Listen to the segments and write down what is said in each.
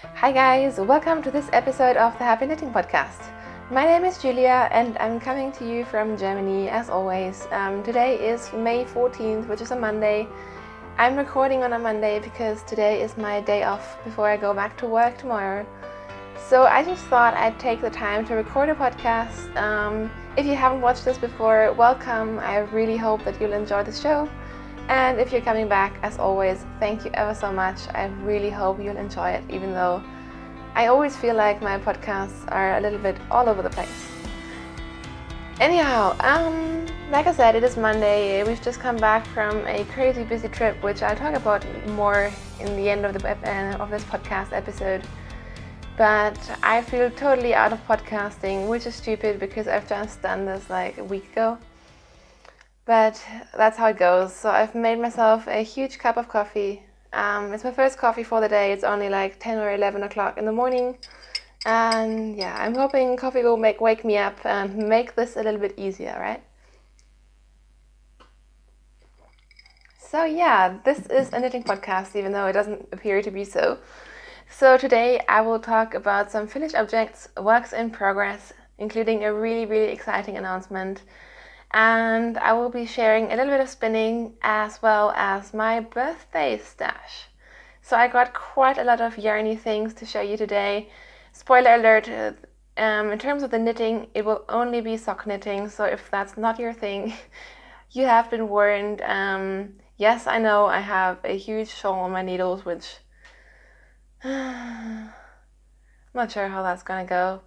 Hi guys, welcome to this episode of the Happy Knitting Podcast. My name is Julia and I'm coming to you from Germany as always. Today is May 14th, which is a Monday. I'm recording on a Monday because today is my day off before I go back to work tomorrow. So I just thought I'd take the time to record a podcast. If you haven't watched this before, welcome. I really hope that you'll enjoy the show. And if you're coming back, as always, thank you ever so much. I really hope you'll enjoy it, even though I always feel like my podcasts are a little bit all over the place. Anyhow, like I said, it is Monday. We've just come back from a crazy busy trip, which I'll talk about more in the end of this podcast episode. But I feel totally out of podcasting, which is stupid because I've just done this like a week ago. But that's how it goes. So I've made myself a huge cup of coffee. It's my first coffee for the day. It's only like 10 or 11 o'clock in the morning. And yeah, I'm hoping coffee will wake me up and make this a little bit easier, right? So yeah, this is a knitting podcast, even though it doesn't appear to be so. So today I will talk about some finished objects, works in progress, including a really, really exciting announcement. And I will be sharing a little bit of spinning as well as my birthday stash. So I got quite a lot of yarny things to show you today. Spoiler alert, in terms of the knitting, it will only be sock knitting. So if that's not your thing, you have been warned. Yes, I know I have a huge shoal on my needles, which I'm not sure how that's gonna go.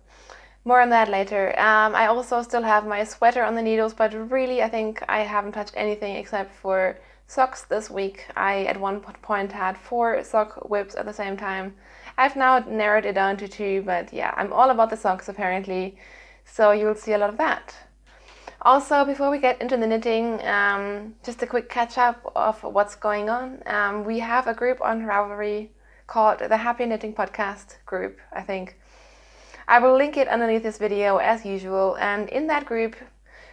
More on that later. I also still have my sweater on the needles, but really I think I haven't touched anything except for socks this week. I at one point had 4 sock whips at the same time. I've now narrowed it down to 2, but yeah, I'm all about the socks apparently, so you'll see a lot of that. Also, before we get into the knitting, just a quick catch up of what's going on. We have a group on Ravelry called the Happy Knitting Podcast group, I think. I will link it underneath this video as usual, and in that group,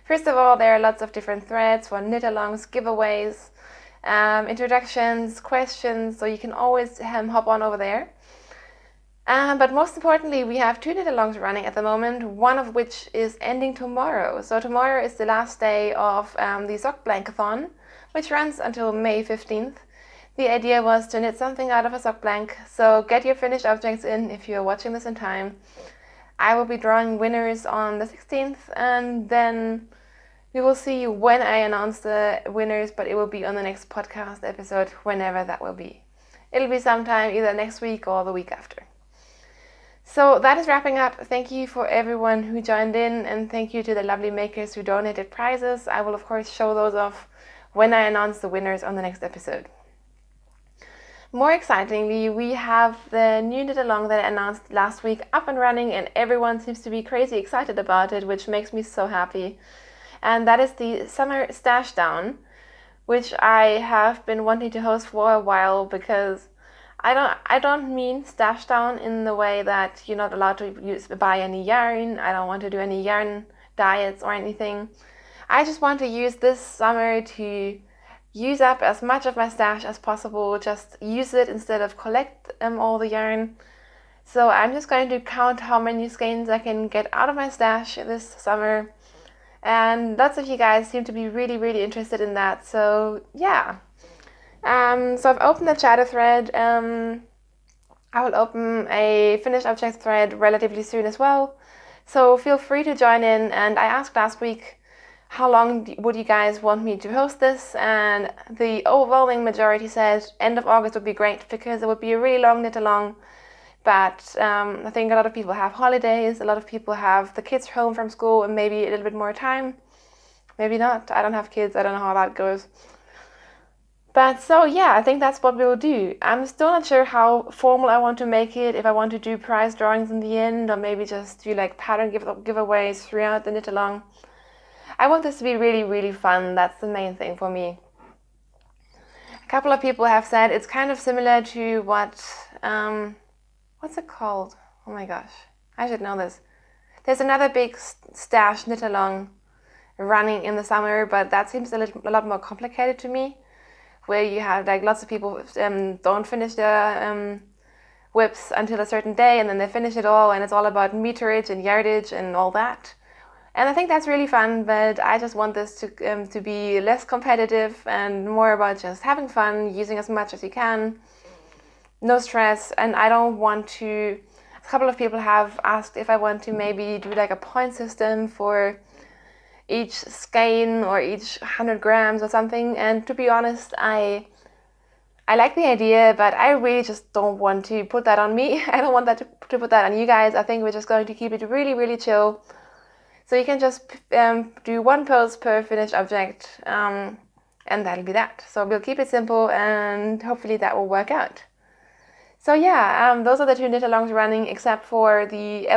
first of all, there are lots of different threads for knit-alongs, giveaways, introductions, questions, so you can always hop on over there. But most importantly, we have 2 knit-alongs running at the moment, one of which is ending tomorrow. So tomorrow is the last day of the Sock Blankathon, which runs until May 15th. The idea was to knit something out of a sock blank, so get your finished objects in if you're watching this in time. I will be drawing winners on the 16th, and then we will see when I announce the winners, but it will be on the next podcast episode, whenever that will be. It'll be sometime either next week or the week after. So that is wrapping up. Thank you for everyone who joined in, and thank you to the lovely makers who donated prizes. I will of course show those off when I announce the winners on the next episode. More excitingly, we have the new knit-along that I announced last week up and running, and everyone seems to be crazy excited about it, which makes me so happy. And that is the Summer Stash Down, which I have been wanting to host for a while because I don't mean stash down in the way that you're not allowed to buy any yarn. I don't want to do any yarn diets or anything. I just want to use this summer to use up as much of my stash as possible, just use it instead of collect all the yarn. So I'm just going to count how many skeins I can get out of my stash this summer. And lots of you guys seem to be really, really interested in that. So yeah. So I've opened the chatter thread. I will open a finished object thread relatively soon as well. So feel free to join in. And I asked last week, how long would you guys want me to host this? And the overwhelming majority said end of August would be great because it would be a really long knit-along. But I think a lot of people have holidays, a lot of people have the kids home from school and maybe a little bit more time. Maybe not. I don't have kids. I don't know how that goes. But so yeah, I think that's what we'll do. I'm still not sure how formal I want to make it, if I want to do prize drawings in the end or maybe just do like pattern giveaways throughout the knit-along. I want this to be really, really fun. That's the main thing for me. A couple of people have said it's kind of similar to what's it called? Oh my gosh, I should know this. There's another big stash knit-along running in the summer, but that seems a lot more complicated to me, where you have like lots of people don't finish their whips until a certain day, and then they finish it all, and it's all about meterage and yardage and all that. And I think that's really fun, but I just want this to be less competitive and more about just having fun, using as much as you can, no stress. And I don't want to. A couple of people have asked if I want to maybe do like a point system for each skein or each 100 grams or something. And to be honest, I like the idea, but I really just don't want to put that on me. I don't want that to put that on you guys. I think we're just going to keep it really, really chill. So you can just do one pose per finished object, and that'll be that. So we'll keep it simple, and hopefully that will work out. So yeah, those are the 2 knit-alongs running, except for the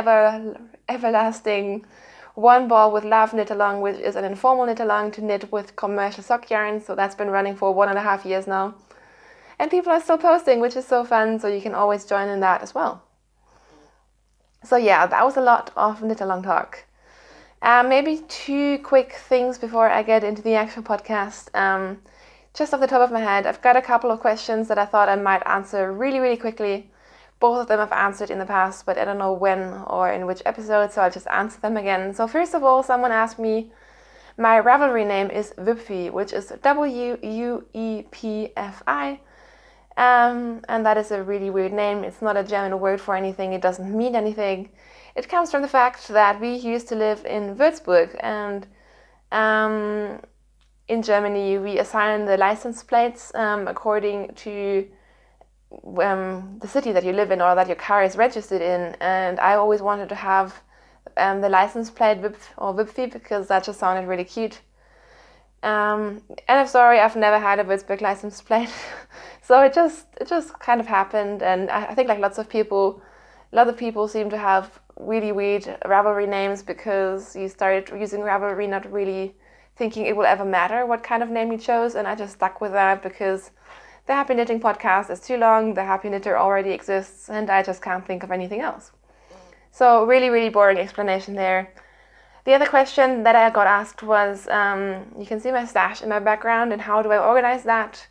everlasting one ball with love knit-along, which is an informal knit-along to knit with commercial sock yarn. So that's been running for 1.5 years now. And people are still posting, which is so fun, so you can always join in that as well. So yeah, that was a lot of knit-along talk. Maybe 2 quick things before I get into the actual podcast. Just off the top of my head, I've got a couple of questions that I thought I might answer really, really quickly. Both of them I've answered in the past, but I don't know when or in which episode, so I'll just answer them again. So first of all, someone asked me, my Ravelry name is Wuepfi, which is Wuepfi. And that is a really weird name. It's not a German word for anything. It doesn't mean anything. It comes from the fact that we used to live in Würzburg, and in Germany we assign the license plates according to the city that you live in or that your car is registered in. And I always wanted to have the license plate Wuepfi because that just sounded really cute. And I'm sorry, I've never had a Würzburg license plate. So it just kind of happened, and I think like a lot of people seem to have really weird Ravelry names because you started using Ravelry not really thinking it will ever matter what kind of name you chose, and I just stuck with that because the Happy Knitting podcast is too long, the Happy Knitter already exists, and I just can't think of anything else. So really, really boring explanation there. The other question that I got asked was, you can see my stash in my background, and how do I organize that?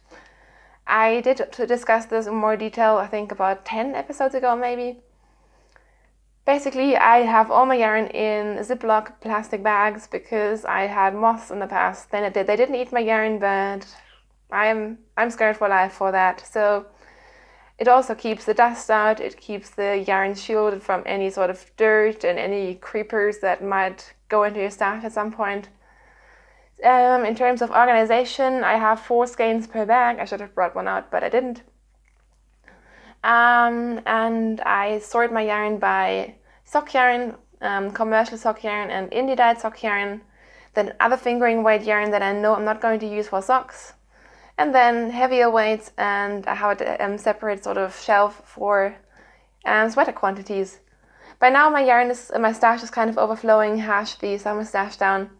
I did discuss this in more detail, I think about 10 episodes ago maybe. Basically, I have all my yarn in Ziploc plastic bags because I had moths in the past. They didn't eat my yarn, but I'm scared for life for that. So it also keeps the dust out, it keeps the yarn shielded from any sort of dirt and any creepers that might go into your stash at some point. In terms of organization, I have 4 skeins per bag. I should have brought one out, but I didn't. And I sort my yarn by sock yarn, commercial sock yarn, and indie dyed sock yarn. Then other fingering weight yarn that I know I'm not going to use for socks. And then heavier weights, and I have a separate sort of shelf for sweater quantities. By now my stash is kind of overflowing, hashed the summer stash down.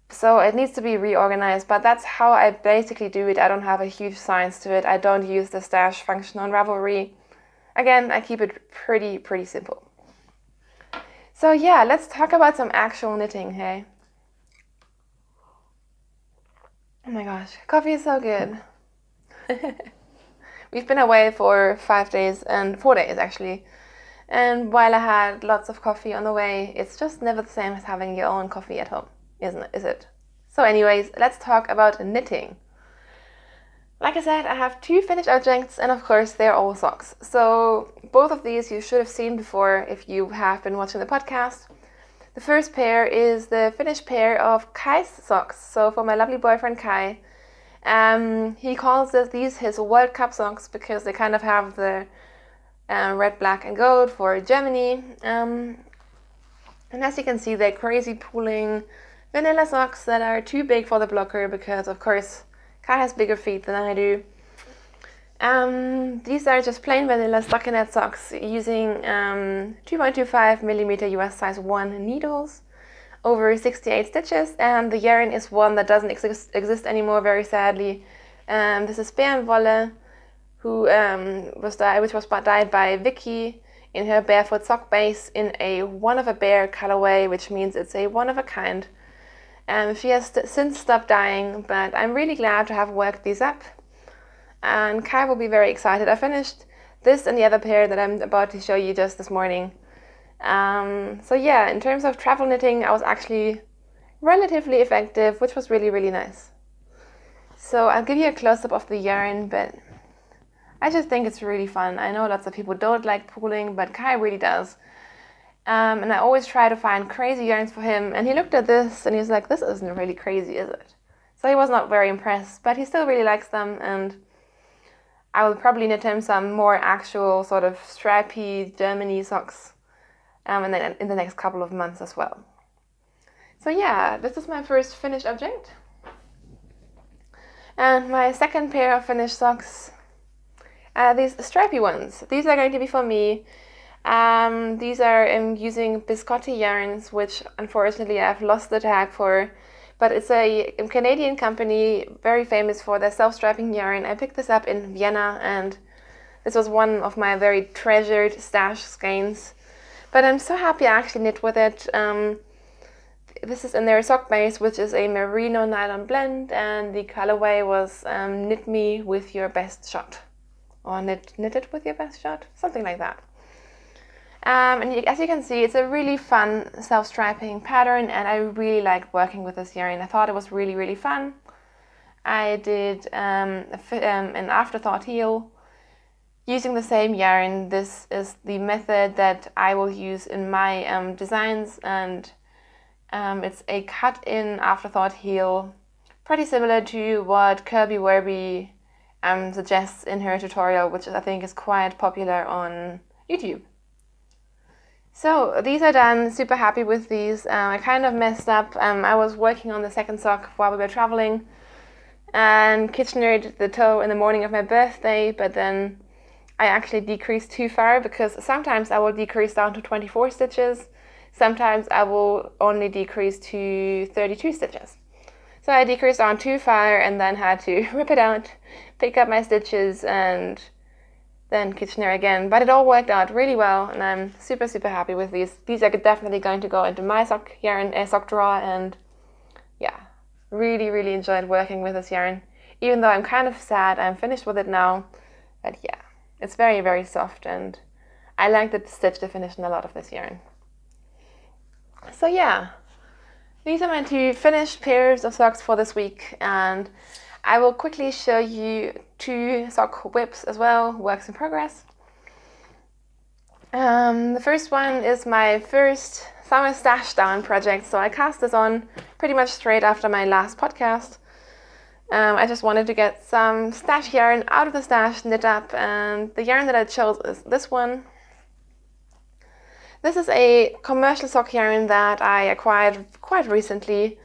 So it needs to be reorganized, but that's how I basically do it. I don't have a huge science to it. I don't use the stash function on Ravelry. Again, I keep it pretty simple. So yeah, let's talk about some actual knitting, hey? Oh my gosh, coffee is so good. We've been away for 5 days and 4 days actually. And while I had lots of coffee on the way, it's just never the same as having your own coffee at home, isn't it? Is it? So anyways, let's talk about knitting. Like I said, I have 2 finished objects, and of course they're all socks. So both of these you should have seen before if you have been watching the podcast. The first pair is the finished pair of Kai's socks. So for my lovely boyfriend Kai, he calls these his World Cup socks because they kind of have the red, black and gold for Germany. And as you can see, they're crazy pooling vanilla socks that are too big for the blocker because, of course, Kai has bigger feet than I do. These are just plain vanilla stockinette socks using 2.25mm US size 1 needles over 68 stitches, and the yarn is one that doesn't exist anymore, very sadly. This is Bärenwolle, which was dyed by Vicky in her barefoot sock base in a one of a bear colorway, which means it's a one of a kind. She has since stopped dyeing, but I'm really glad to have worked these up. And Kai will be very excited. I finished this and the other pair that I'm about to show you just this morning. So yeah, in terms of travel knitting, I was actually relatively effective, which was really, really nice. So I'll give you a close-up of the yarn, but I just think it's really fun. I know lots of people don't like pooling, but Kai really does. And I always try to find crazy yarns for him. And he looked at this and he's like, this isn't really crazy, is it? So he was not very impressed, but he still really likes them. And I will probably knit him some more actual sort of stripy Germany socks in the next couple of months as well. So yeah, this is my first finished object. And my second pair of finished socks, these stripy ones. These are going to be for me. These are using Biscotti yarns, which unfortunately I've lost the tag for, but it's a Canadian company very famous for their self-striping yarn. I picked this up in Vienna, and this was one of my very treasured stash skeins. But I'm so happy I actually knit with it. This is in their sock base, which is a merino nylon blend, and the colorway was knit me with your best shot, or knit it with your best shot, something like that. And as you can see, it's a really fun self-striping pattern, and I really liked working with this yarn. I thought it was really, really fun. I did an afterthought heel using the same yarn. This is the method that I will use in my designs, and it's a cut-in afterthought heel, pretty similar to what Kirby Werby suggests in her tutorial, which I think is quite popular on YouTube. So these are done, super happy with these. I kind of messed up. I was working on the second sock while we were traveling and Kitchenered the toe in the morning of my birthday, but then I actually decreased too far, because sometimes I will decrease down to 24 stitches, sometimes I will only decrease to 32 stitches. So I decreased down too far and then had to rip it out, pick up my stitches, and then Kitchener again. But it all worked out really well, and I'm super, super happy with these. These are definitely going to go into my sock yarn, sock drawer, and yeah, really, really enjoyed working with this yarn. Even though I'm kind of sad I'm finished with it now, but yeah, it's very, very soft, and I like the stitch definition a lot of this yarn. So yeah, these are my two finished pairs of socks for this week, and I will quickly show you two sock whips as well, works in progress. The first one is my first summer stash down project, so I cast this on pretty much straight after my last podcast. I just wanted to get some stash yarn out of the stash, knit up, and the yarn that I chose is this one. This is a commercial sock yarn that I acquired quite recently.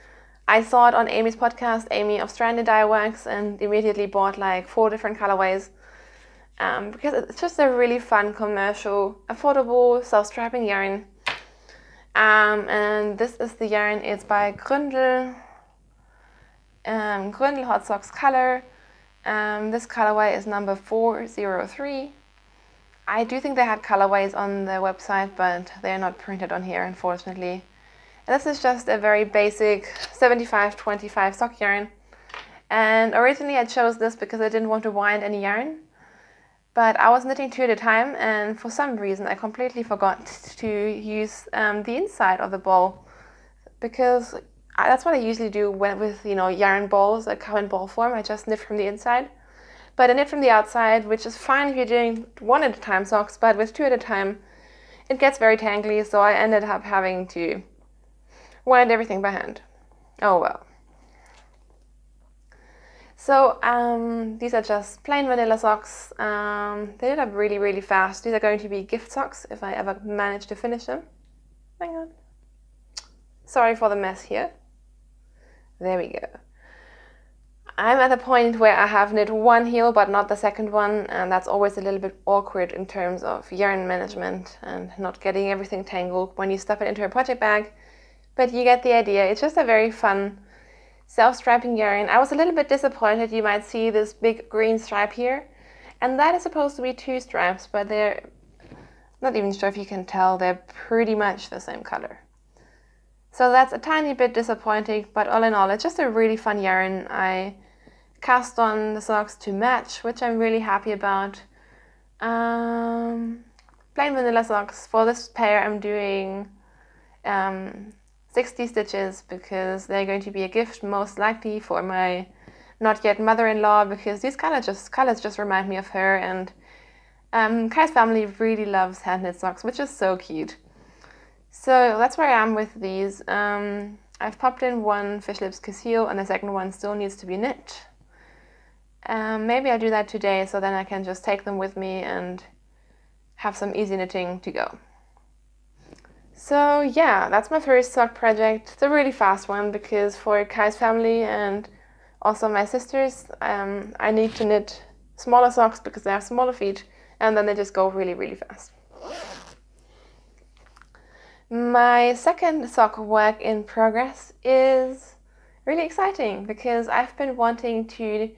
I saw it on Amy's podcast, Amy of Stranded Dye Works, and immediately bought like 4 different colorways because it's just a really fun, commercial, affordable, self-striping yarn. And this is the yarn. It's by Gründel, Gründel Hot Socks Color. This colorway is number 403. I do think they had colorways on their website, but they're not printed on here, unfortunately. And this is just a very basic 75-25 sock yarn. And originally I chose this because I didn't want to wind any yarn. But I was knitting 2 at a time, and for some reason I completely forgot to use the inside of the ball, because that's what I usually do with yarn balls, a current ball form. I just knit from the inside. But I knit from the outside, which is fine if you're doing 1 at a time socks, but with 2 at a time it gets very tangly, so I ended up having to wind everything by hand. Oh well. So these are just plain vanilla socks. They did up really, really fast. These are going to be gift socks if I ever manage to finish them. Hang on. Sorry for the mess here. There we go. I'm at the point where I have knit 1 heel but not the second one, and that's always a little bit awkward in terms of yarn management and not getting everything tangled when you stuff it into a project bag. But you get the idea. It's just a very fun self-striping yarn. I was a little bit disappointed. You might see this big green stripe here, and that is supposed to be 2 stripes, but they're not even sure if you can tell. They're pretty much the same color. So that's a tiny bit disappointing, but all in all, it's just a really fun yarn. I cast on the socks to match, which I'm really happy about. Plain vanilla socks. For this pair I'm doing 60 stitches because they're going to be a gift most likely for my not yet mother-in-law, because these colors just remind me of her, and Kai's family really loves hand knit socks, which is so cute. So that's where I am with these. I've popped in one Fish Lips Conceal and the second one still needs to be knit. Maybe I'll do that today, so then I can just take them with me and have some easy knitting to go. So yeah, that's my first sock project. It's a really fast one because for Kai's family and also my sisters, I need to knit smaller socks because they have smaller feet, and then they just go really, really fast. My second sock work in progress is really exciting because I've been wanting to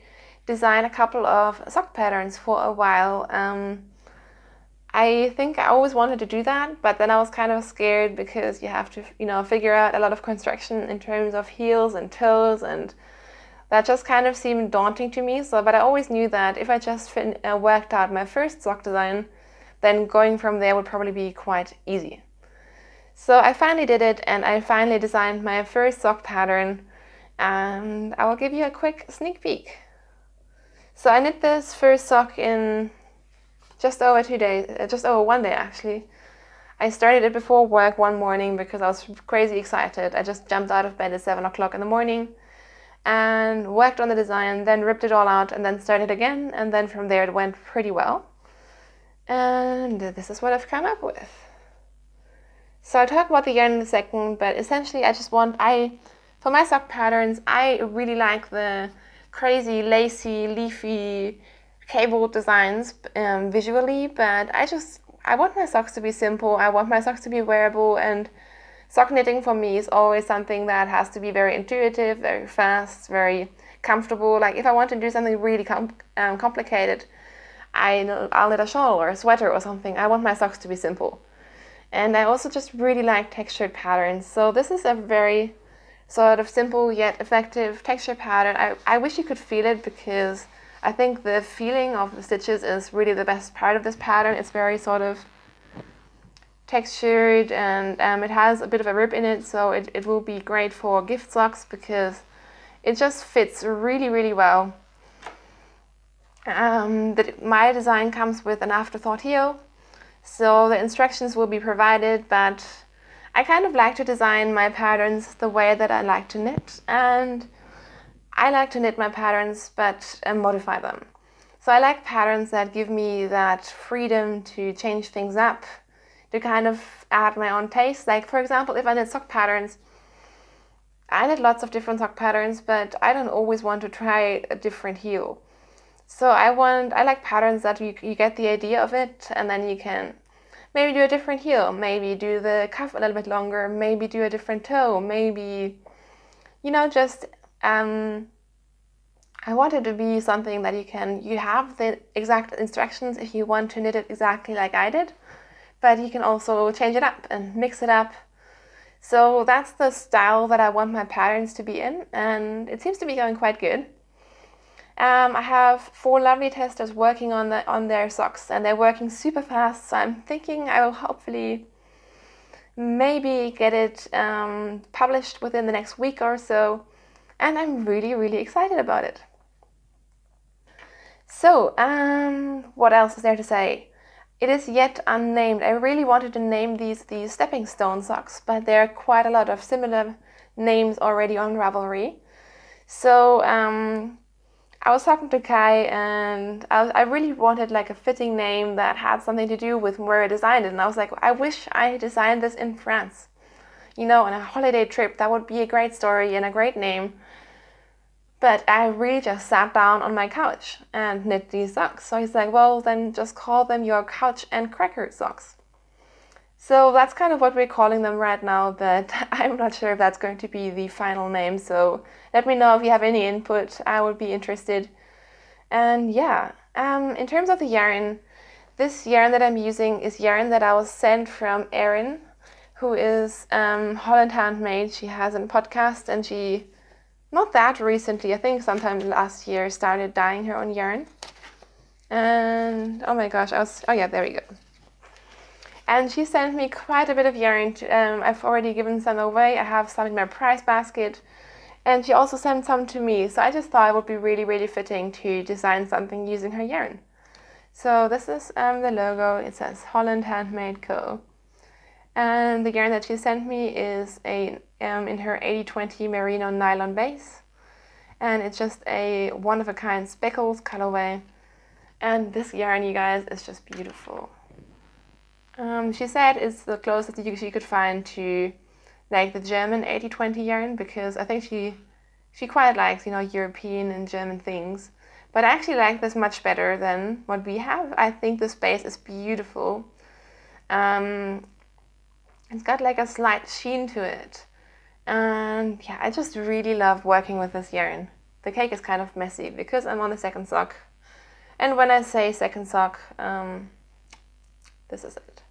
design a couple of sock patterns for a while. I think I always wanted to do that, but then I was kind of scared because you have to, figure out a lot of construction in terms of heels and toes, and that just kind of seemed daunting to me. But I always knew that if I just worked out my first sock design, then going from there would probably be quite easy. So I finally did it, and I finally designed my first sock pattern, and I will give you a quick sneak peek. So I knit this first sock in just over 2 days, just over 1 day actually. I started it before work one morning because I was crazy excited. I just jumped out of bed at 7 o'clock in the morning and worked on the design, then ripped it all out and then started again, and then from there it went pretty well. And this is what I've come up with. So I'll talk about the yarn in a second, but essentially for my sock patterns, I really like the crazy, lacy, leafy, cable designs visually, but I want my socks to be simple. I want my socks to be wearable, and sock knitting for me is always something that has to be very intuitive, very fast, very comfortable. Like if I want to do something really complicated, I'll knit a shawl or a sweater or something. I want my socks to be simple. And I also just really like textured patterns. So this is a very sort of simple yet effective texture pattern. I wish you could feel it because I think the feeling of the stitches is really the best part of this pattern. It's very sort of textured, and it has a bit of a rib in it, so it will be great for gift socks because it just fits really, really well. My design comes with an afterthought heel, so the instructions will be provided, but I kind of like to design my patterns the way that I like to knit, and I like to knit my patterns but modify them. So I like patterns that give me that freedom to change things up, to kind of add my own taste. Like for example, if I knit sock patterns, I knit lots of different sock patterns, but I don't always want to try a different heel. So I like patterns that you get the idea of it, and then you can maybe do a different heel, maybe do the cuff a little bit longer, maybe do a different toe, maybe, just I want it to be something that you have the exact instructions if you want to knit it exactly like I did, but you can also change it up and mix it up. So that's the style that I want my patterns to be in, and it seems to be going quite good. I have 4 lovely testers working on their socks, and they're working super fast, so I'm thinking I will hopefully maybe get it published within the next week or so, and I'm really, really excited about it. So, what else is there to say? It is yet unnamed. I really wanted to name these stepping stone socks, but there are quite a lot of similar names already on Ravelry. So, I was talking to Kai, and I really wanted like a fitting name that had something to do with where I designed it. And I was like, I wish I designed this in France, on a holiday trip. That would be a great story and a great name. But I really just sat down on my couch and knit these socks. So he's like, well, then just call them your couch and cracker socks. So that's kind of what we're calling them right now, but I'm not sure if that's going to be the final name. So let me know if you have any input. I would be interested. And yeah, in terms of the yarn, this yarn that I'm using is yarn that I was sent from Erin, who is Holland Handmade. She has a podcast, and she, not that recently, I think sometime last year, started dyeing her own yarn. And oh my gosh, oh yeah, there we go. And she sent me quite a bit of yarn. I've already given some away. I have some in my prize basket. And she also sent some to me. So I just thought it would be really, really fitting to design something using her yarn. So this is the logo. It says Holland Handmade Co. And the yarn that she sent me is in her 80/20 merino nylon base. And it's just a one-of-a-kind speckles colorway. And this yarn, you guys, is just beautiful. She said it's the closest she could find to like the German 80/20 yarn, because I think she quite likes, European and German things. But I actually like this much better than what we have. I think this base is beautiful. It's got like a slight sheen to it. And yeah, I just really love working with this yarn. The cake is kind of messy because I'm on the second sock. And when I say second sock, this is it.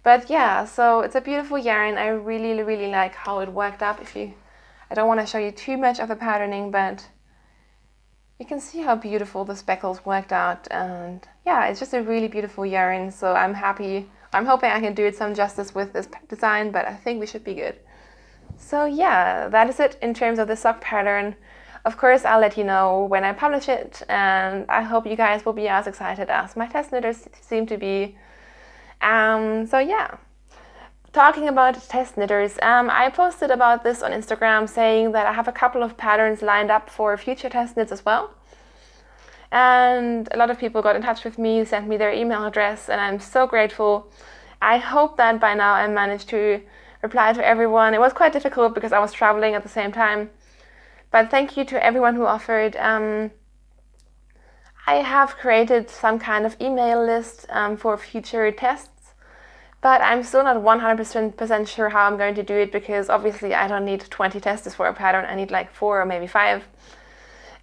But yeah, so it's a beautiful yarn. I really, really like how it worked up. I don't want to show you too much of the patterning, but you can see how beautiful the speckles worked out. And yeah, it's just a really beautiful yarn. So I'm happy. I'm hoping I can do it some justice with this design, but I think we should be good. So yeah, that is it in terms of the sock pattern. Of course, I'll let you know when I publish it, and I hope you guys will be as excited as my test knitters seem to be. So yeah, talking about test knitters, I posted about this on Instagram saying that I have a couple of patterns lined up for future test knits as well. And a lot of people got in touch with me, sent me their email address, and I'm so grateful. I hope that by now I managed to reply to everyone. It was quite difficult because I was traveling at the same time. But thank you to everyone who offered. I have created some kind of email list for future tests, but I'm still not 100% sure how I'm going to do it, because obviously I don't need 20 testers for a pattern. I need like 4 or maybe 5.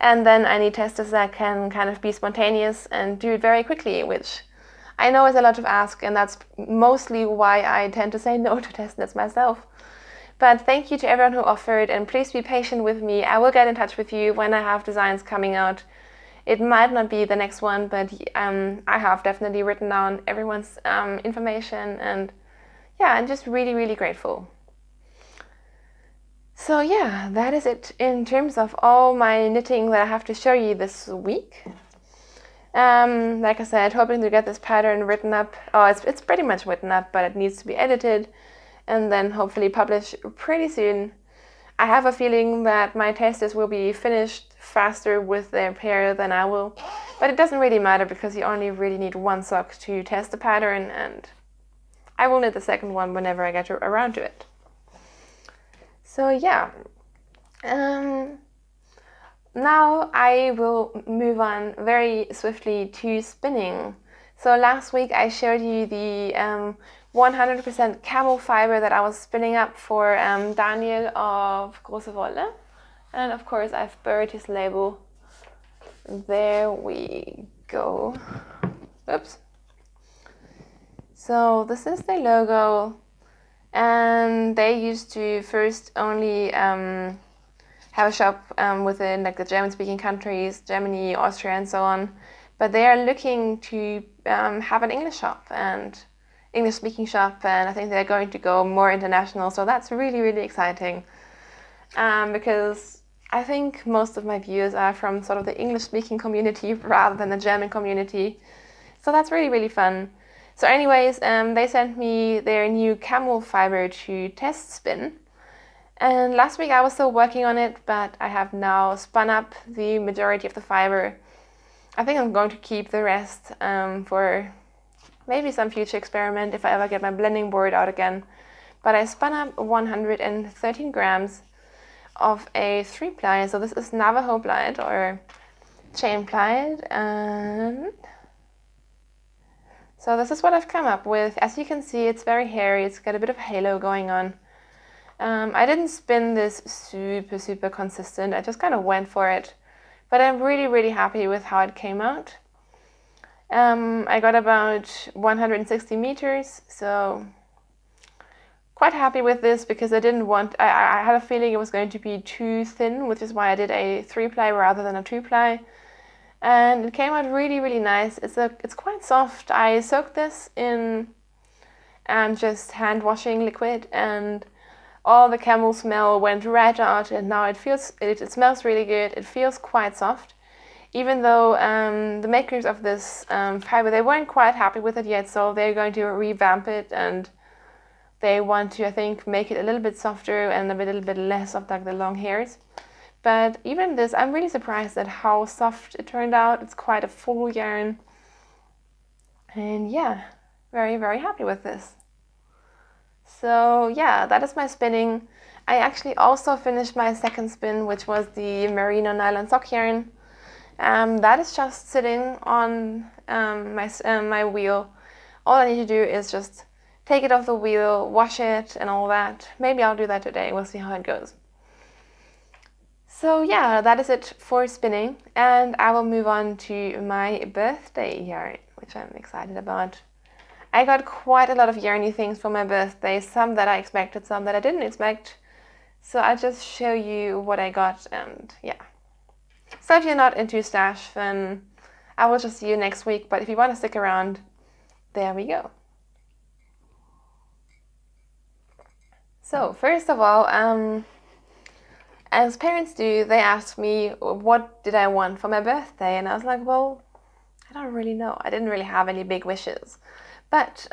And then I need testers that can kind of be spontaneous and do it very quickly, which I know is a lot to ask, and that's mostly why I tend to say no to test knits myself. But thank you to everyone who offered, and please be patient with me. I will get in touch with you when I have designs coming out. It might not be the next one, but I have definitely written down everyone's information, and yeah, I'm just really, really grateful. So yeah, that is it in terms of all my knitting that I have to show you this week. Like I said, hoping to get this pattern written up. Oh, it's pretty much written up, but it needs to be edited and then hopefully publish pretty soon. I have a feeling that my testers will be finished faster with their pair than I will, but it doesn't really matter because you only really need one sock to test the pattern, and I will knit the second one whenever I get around to it. So yeah, now I will move on very swiftly to spinning. So last week I showed you the 100% camel fiber that I was spinning up for Daniel of Große Wolle. And of course I've buried his label. There we go. Oops. So this is the logo. And they used to first only have a shop within like the German-speaking countries, Germany, Austria, and so on. But they are looking to have an English shop and English-speaking shop, and I think they're going to go more international. So that's really, really exciting, because I think most of my viewers are from sort of the English-speaking community rather than the German community. So that's really, really fun. So anyways, they sent me their new camel fiber to test spin. And last week I was still working on it, but I have now spun up the majority of the fiber. I think I'm going to keep the rest for maybe some future experiment if I ever get my blending board out again. But I spun up 113 grams of a 3-ply. So this is Navajo plied or chain plied. And so this is what I've come up with. As you can see, it's very hairy. It's got a bit of halo going on. I didn't spin this super consistent. I just kind of went for it. But I'm really, really happy with how it came out. I got about 160 meters, so quite happy with this because I didn't want, I had a feeling it was going to be too thin, which is why I did a 3-ply rather than a 2-ply. and it came out really, really nice. It's quite soft. I soaked this in just hand washing liquid, and all the camel smell went right out, and now it smells really good. It feels quite soft, even though the makers of this fiber, they weren't quite happy with it yet, so they're going to revamp it, and they want to, I think, make it a little bit softer and a little bit less of like the long hairs. But even this, I'm really surprised at how soft it turned out. It's quite a full yarn, and yeah, very, very happy with this. So yeah, that is my spinning. I actually also finished my second spin, which was the merino nylon sock yarn. That is just sitting on my wheel. All I need to do is just take it off the wheel, wash it and all that. Maybe I'll do that today. We'll see how it goes. So yeah, that is it for spinning, and I will move on to my birthday yarn, which I'm excited about. I got quite a lot of yarny things for my birthday, some that I expected, some that I didn't expect. So I'll just show you what I got, and yeah. So if you're not into stash, then I will just see you next week, but if you want to stick around, there we go. So first of all, as parents do, they asked me what did I want for my birthday, and I was like, well, I don't really know. I didn't really have any big wishes. But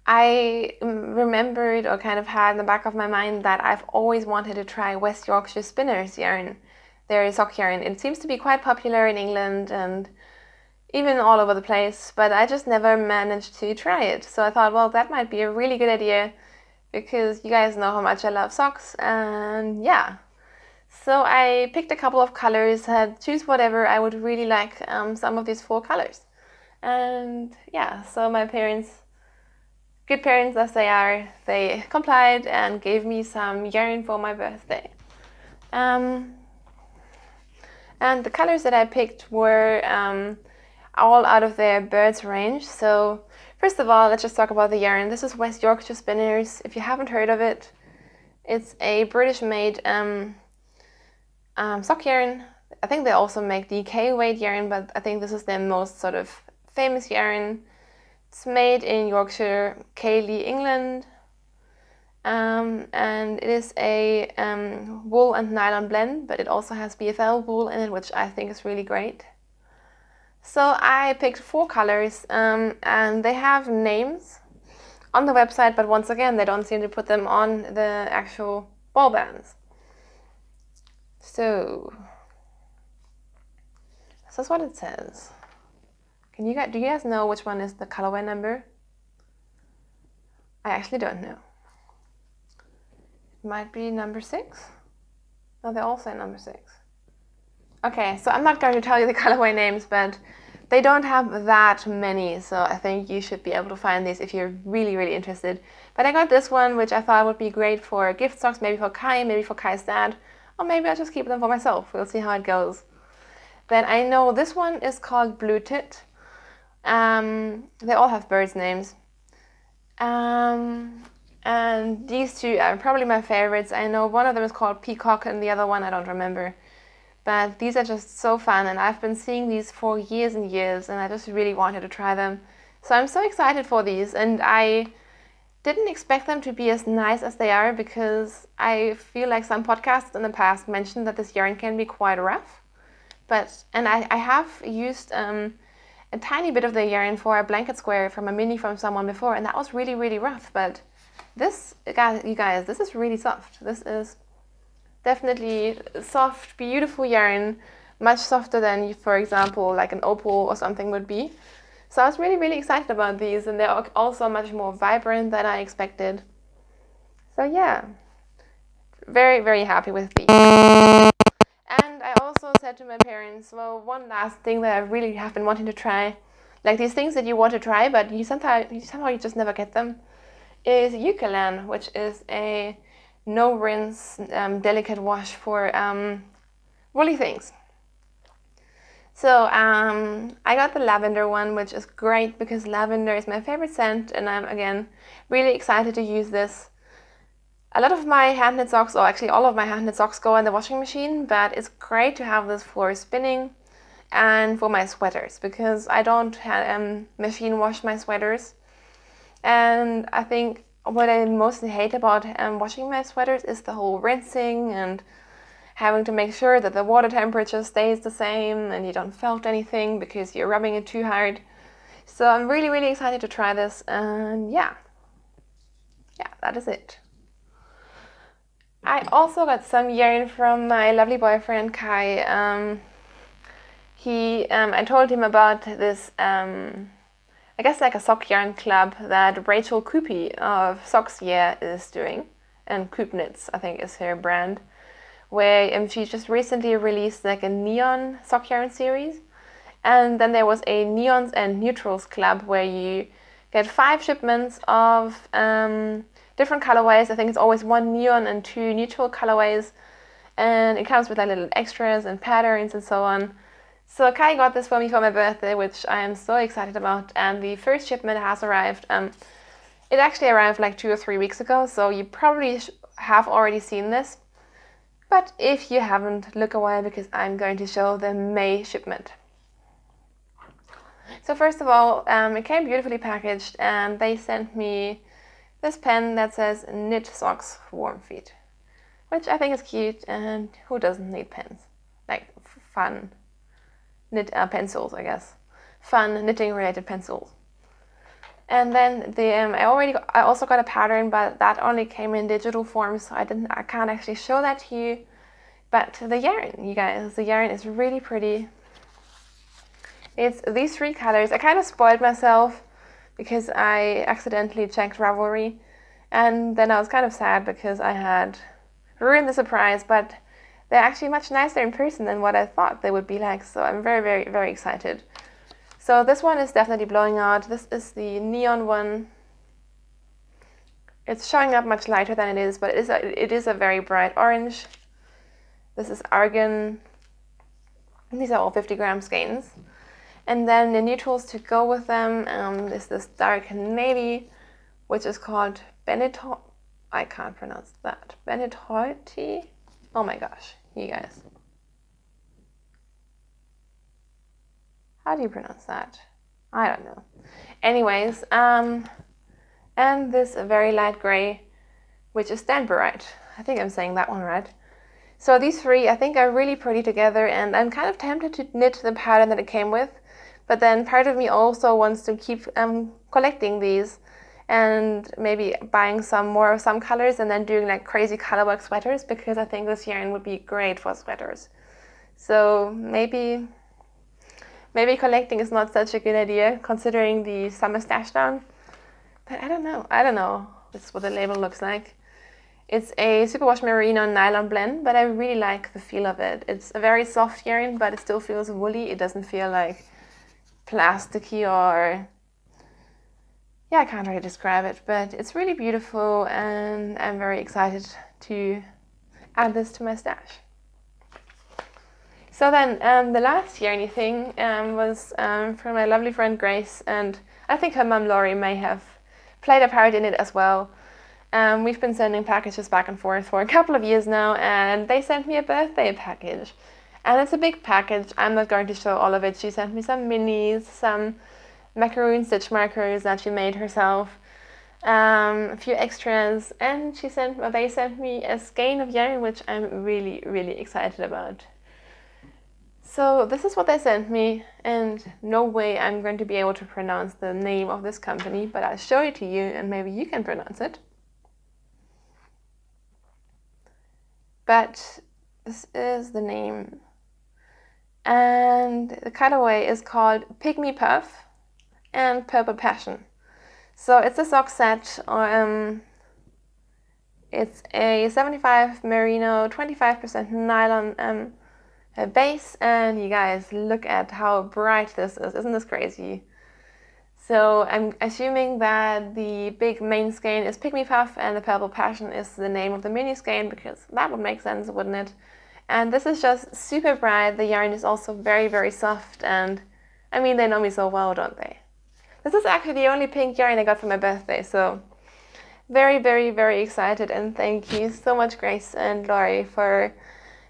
I remembered, or kind of had in the back of my mind, that I've always wanted to try West Yorkshire Spinners yarn, their sock yarn. It seems to be quite popular in England and even all over the place, but I just never managed to try it. So I thought, well, that might be a really good idea, because you guys know how much I love socks, and yeah. So I picked a couple of colors, had choose whatever I would really like, some of these 4 colors. And yeah, so my parents, good parents as they are, they complied and gave me some yarn for my birthday. And the colors that I picked were all out of their Birds range. So first of all, let's just talk about the yarn. This is West Yorkshire Spinners. If you haven't heard of it, it's a British-made sock yarn. I think they also make DK weight yarn, but I think this is their most sort of famous yarn. It's made in Yorkshire, Cayley, England, and it is a wool and nylon blend, but it also has BFL wool in it, which I think is really great. So I picked 4 colors, and they have names on the website, but once again, they don't seem to put them on the actual ball bands. So this is what it says. Do you guys know which one is the colorway number? I actually don't know. It might be number 6. No, they all say number 6. Okay, so I'm not going to tell you the colorway names, but they don't have that many, so I think you should be able to find these if you're really, really interested. But I got this one, which I thought would be great for gift socks, maybe for Kai, maybe for Kai's dad, or maybe I'll just keep them for myself. We'll see how it goes. Then I know this one is called Blue Tit. They all have birds' names. And these 2 are probably my favorites. I know one of them is called Peacock and the other one I don't remember. But these are just so fun, and I've been seeing these for years and years, and I just really wanted to try them. So I'm so excited for these, and I didn't expect them to be as nice as they are, because I feel like some podcasts in the past mentioned that this yarn can be quite rough. And I have used a tiny bit of the yarn for a blanket square from a mini from someone before, and that was really, really rough. But this, you guys, this is really soft. This is definitely soft, beautiful yarn, much softer than, for example, like an opal or something would be. So I was really, really excited about these, and they're also much more vibrant than I expected. So yeah, very, very happy with these. And I also said to my parents, well, one last thing that I really have been wanting to try, like these things that you want to try, but somehow you just never get them, is Eucalan, which is a no rinse, delicate wash for woolly things. So I got the lavender one, which is great because lavender is my favorite scent, and I'm again really excited to use this. A lot of my hand knit socks, or actually all of my hand knit socks, go in the washing machine, but it's great to have this for spinning and for my sweaters, because I don't machine wash my sweaters. And I think what I mostly hate about washing my sweaters is the whole rinsing and having to make sure that the water temperature stays the same and you don't felt anything because you're rubbing it too hard. So I'm really, really excited to try this, and yeah, that is it. I also got some yarn from my lovely boyfriend Kai. I told him about this, I guess like a sock yarn club that Rachel Coopy of Socks Yeah is doing, and Coop Knits I think is her brand, where she just recently released like a neon sock yarn series, and then there was a neons and neutrals club where you get 5 shipments of different colorways. I think it's always 1 neon and 2 neutral colorways, and it comes with like little extras and patterns and so on. So Kai got this for me for my birthday, which I am so excited about, and the first shipment has arrived. It actually arrived like 2 or 3 weeks ago, so you probably have already seen this. But if you haven't, look away, because I'm going to show the May shipment. So first of all, it came beautifully packaged, and they sent me this pen that says Knit Socks Warm Feet, which I think is cute, and who doesn't need pens? Like fun knit pencils, I guess. Fun knitting related pencils. And then I also got a pattern, but that only came in digital form, so I can't actually show that to you. But the yarn, you guys, the yarn is really pretty. It's these 3 colors. I kind of spoiled myself because I accidentally checked Ravelry, and then I was kind of sad because I had ruined the surprise, but they're actually much nicer in person than what I thought they would be like, so I'm very, very, very excited. So this one is definitely blowing out. This is the neon one. It's showing up much lighter than it is, but it is a very bright orange. This is argan. These are all 50-gram skeins. And then the neutrals to go with them is this dark navy, which is called Benetton. I can't pronounce that. Benetton. Oh my gosh, you guys. How do you pronounce that? I don't know. Anyways, and this very light gray, which is Stanbarite. I think I'm saying that one right. So these 3 I think are really pretty together, and I'm kind of tempted to knit the pattern that it came with, but then part of me also wants to keep collecting these and maybe buying some more of some colors and then doing like crazy colorwork sweaters, because I think this yarn would be great for sweaters. So maybe collecting is not such a good idea considering the summer stash down. But I don't know. This is what the label looks like. It's a superwash merino nylon blend, but I really like the feel of it. It's a very soft yarn, but it still feels woolly. It doesn't feel like plasticky or... yeah, I can't really describe it, but it's really beautiful, and I'm very excited to add this to my stash. So then the last yarny thing was from my lovely friend Grace, and I think her mum Laurie may have played a part in it as well. We've been sending packages back and forth for a couple of years now, and they sent me a birthday package. And it's a big package. I'm not going to show all of it. She sent me some minis, some macaroon stitch markers that she made herself, a few extras, and they sent me a skein of yarn, which I'm really, really excited about. So this is what they sent me, and no way I'm going to be able to pronounce the name of this company, but I'll show it to you and maybe you can pronounce it. But this is the name, and the colorway is called Pygmy Puff and Purple Passion. So it's a sock set. It's a 75 merino, 25% nylon base, and you guys, look at how bright this is. Isn't this crazy? So I'm assuming that the big main skein is Pygmy Puff and the Purple Passion is the name of the mini skein, because that would make sense, wouldn't it? And this is just super bright. The yarn is also very, very soft, and I mean, they know me so well, don't they? This is actually the only pink yarn I got for my birthday, so very, very, very excited, and thank you so much, Grace and Laurie, for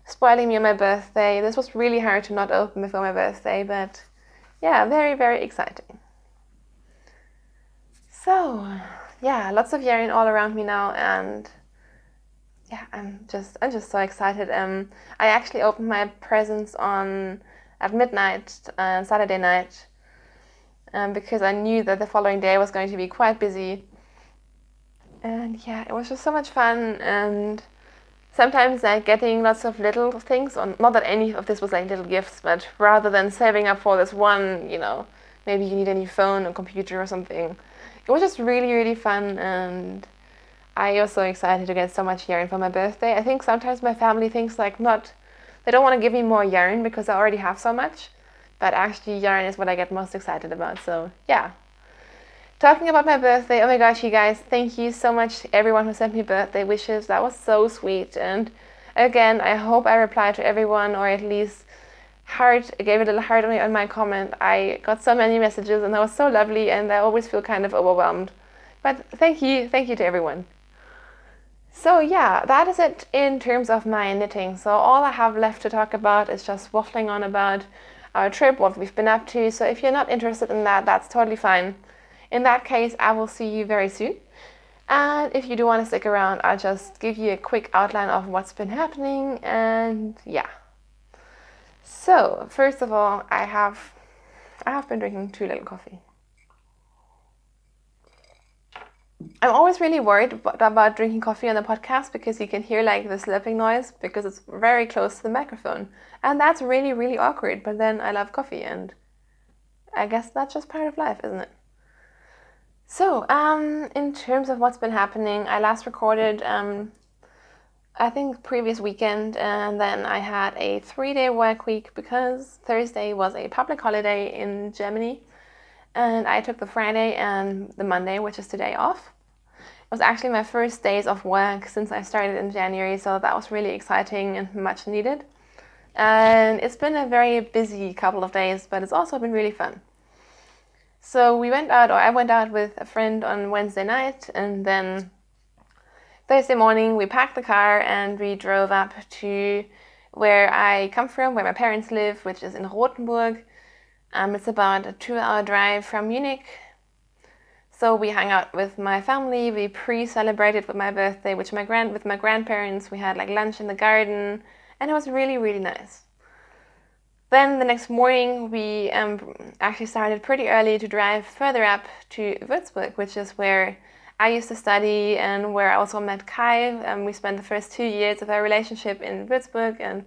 spoiling me on my birthday. This was really hard to not open before my birthday, but yeah, very, very exciting. So, yeah, lots of yarn all around me now, and yeah, I'm just so excited. I actually opened my presents at midnight Saturday night, because I knew that the following day was going to be quite busy. And yeah, it was just so much fun, and sometimes getting lots of little things, or not that any of this was like little gifts, but rather than saving up for this one, maybe you need a new phone or computer or something. It was just really, really fun, and I was so excited to get so much yarn for my birthday. I think sometimes my family thinks they don't want to give me more yarn because I already have so much, but actually yarn is what I get most excited about, so yeah. Talking about my birthday, oh my gosh, you guys, thank you so much to everyone who sent me birthday wishes. That was so sweet. And again, I hope I replied to everyone, or at least gave a little heart on my comment. I got so many messages, and that was so lovely, and I always feel kind of overwhelmed. But thank you to everyone. So yeah, that is it in terms of my knitting. So all I have left to talk about is just waffling on about our trip, what we've been up to. So if you're not interested in that, that's totally fine. In that case, I will see you very soon. And if you do want to stick around, I'll just give you a quick outline of what's been happening. And yeah. So first of all, I have been drinking too little coffee. I'm always really worried about drinking coffee on the podcast because you can hear like the slurping noise because it's very close to the microphone. And that's really, really awkward. But then I love coffee, and I guess that's just part of life, isn't it? So, in terms of what's been happening, I last recorded, I think previous weekend, and then I had a 3-day work week because Thursday was a public holiday in Germany, and I took the Friday and the Monday, which is today, off. It was actually my first days of work since I started in January, so that was really exciting and much needed. And it's been a very busy couple of days, but it's also been really fun. So I went out with a friend on Wednesday night, and then Thursday morning we packed the car and we drove up to where I come from, where my parents live, which is in Rothenburg. It's about a 2-hour drive from Munich. So we hung out with my family, we pre-celebrated with my birthday, with my grandparents. We had like lunch in the garden, and it was really, really nice. Then the next morning, we actually started pretty early to drive further up to Würzburg, which is where I used to study and where I also met Kai. We spent the first 2 years of our relationship in Würzburg, and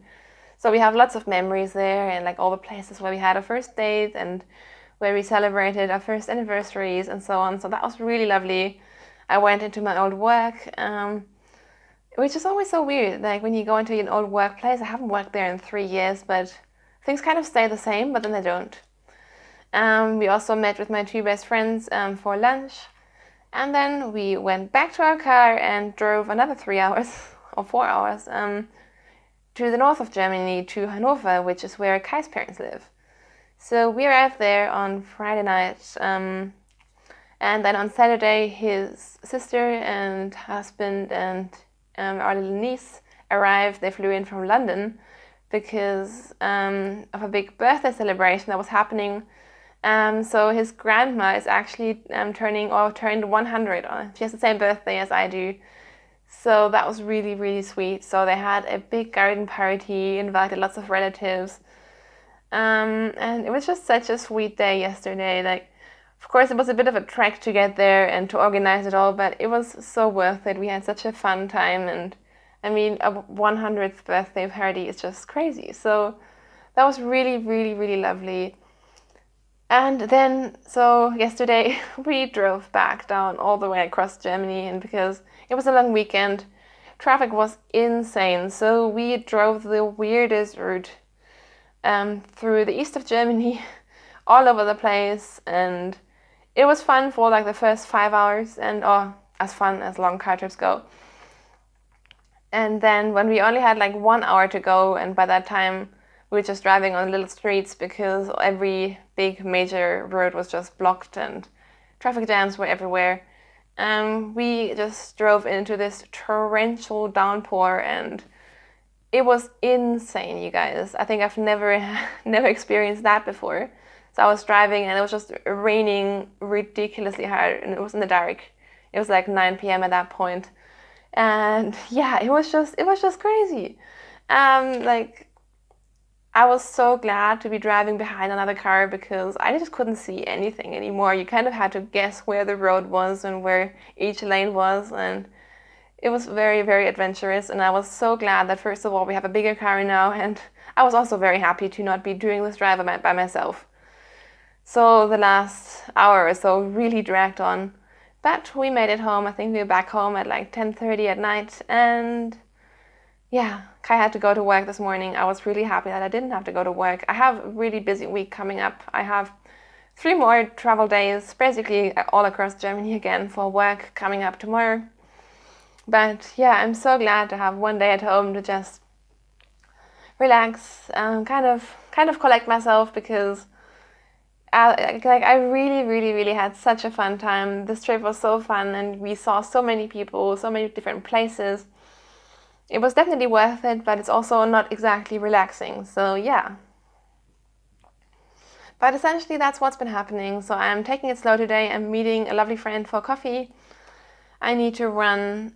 so we have lots of memories there, and like all the places where we had our first date and where we celebrated our first anniversaries and so on. So that was really lovely. I went into my old work, which is always so weird. Like when you go into an old workplace, I haven't worked there in 3 years, but things kind of stay the same, but then they don't. We also met with my 2 best friends for lunch. And then we went back to our car and drove another 3 hours or 4 hours to the north of Germany, to Hanover, which is where Kai's parents live. So we arrived there on Friday night. And then on Saturday, his sister and husband and our little niece arrived. They flew in from London because of a big birthday celebration that was happening. So his grandma is actually turned 100. She has the same birthday as I do. So that was really, really sweet. So they had a big garden party, invited lots of relatives. And it was just such a sweet day yesterday. Like, of course, it was a bit of a trek to get there and to organize it all, but it was so worth it. We had such a fun time, and I mean, a 100th birthday party is just crazy. So that was really, really, really lovely. And then, so yesterday we drove back down all the way across Germany, and because it was a long weekend, traffic was insane. So we drove the weirdest route through the east of Germany, all over the place, and it was fun for like the first 5 hours, and as fun as long car trips go. And then when we only had like 1 hour to go, and by that time we were just driving on little streets because every big major road was just blocked and traffic jams were everywhere. We just drove into this torrential downpour, and it was insane, you guys. I think I've never never experienced that before. So I was driving and it was just raining ridiculously hard, and it was in the dark. It was like 9 p.m. at that point. And yeah, it was just crazy. Like I was so glad to be driving behind another car because I just couldn't see anything anymore. You kind of had to guess where the road was and where each lane was, and it was very, very adventurous. And I was so glad that first of all we have a bigger car now, and I was also very happy to not be doing this drive by myself. So the last hour or so really dragged on. But we made it home. I think we were back home at like 10:30 at night, and yeah, Kai had to go to work this morning. I was really happy that I didn't have to go to work. I have a really busy week coming up. I have 3 more travel days, basically all across Germany again for work coming up tomorrow. But yeah, I'm so glad to have one day at home to just relax, kind of collect myself because I really, really, really had such a fun time. This trip was so fun, and we saw so many people, so many different places. It was definitely worth it, but it's also not exactly relaxing. So yeah. But essentially, that's what's been happening. So I'm taking it slow today. I'm meeting a lovely friend for coffee. I need to run.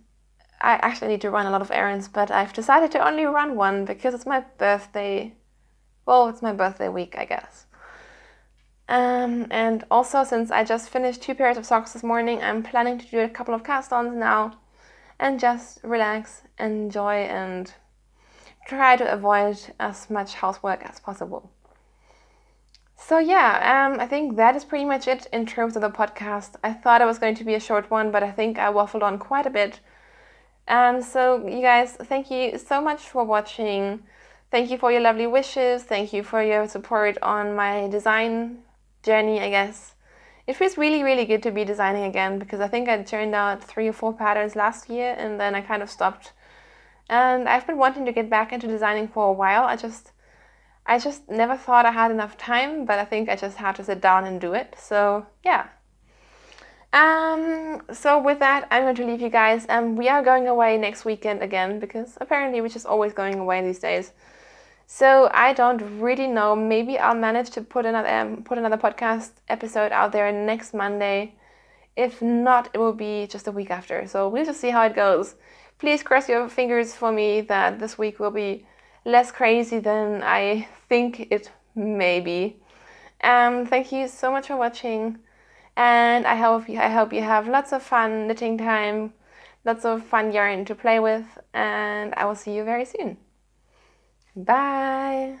I actually need to run a lot of errands, but I've decided to only run one because it's my birthday. Well, it's my birthday week, I guess. And also, since I just finished 2 pairs of socks this morning, I'm planning to do a couple of cast-ons now and just relax, enjoy, and try to avoid as much housework as possible. So yeah, I think that is pretty much it in terms of the podcast. I thought it was going to be a short one, but I think I waffled on quite a bit. So you guys, thank you so much for watching. Thank you for your lovely wishes. Thank you for your support on my design journey, I guess. It feels really, really good to be designing again because I think I turned out 3 or 4 patterns last year and then I kind of stopped. And I've been wanting to get back into designing for a while. I just never thought I had enough time, but I think I just had to sit down and do it. So yeah. So with that, I'm going to leave you guys. We are going away next weekend again because apparently we're just always going away these days. So I don't really know. Maybe I'll manage to put another podcast episode out there next Monday. If not, it will be just a week after. So we'll just see how it goes. Please cross your fingers for me that this week will be less crazy than I think it may be. Thank you so much for watching, and I hope you have lots of fun knitting time, lots of fun yarn to play with, and I will see you very soon. Bye!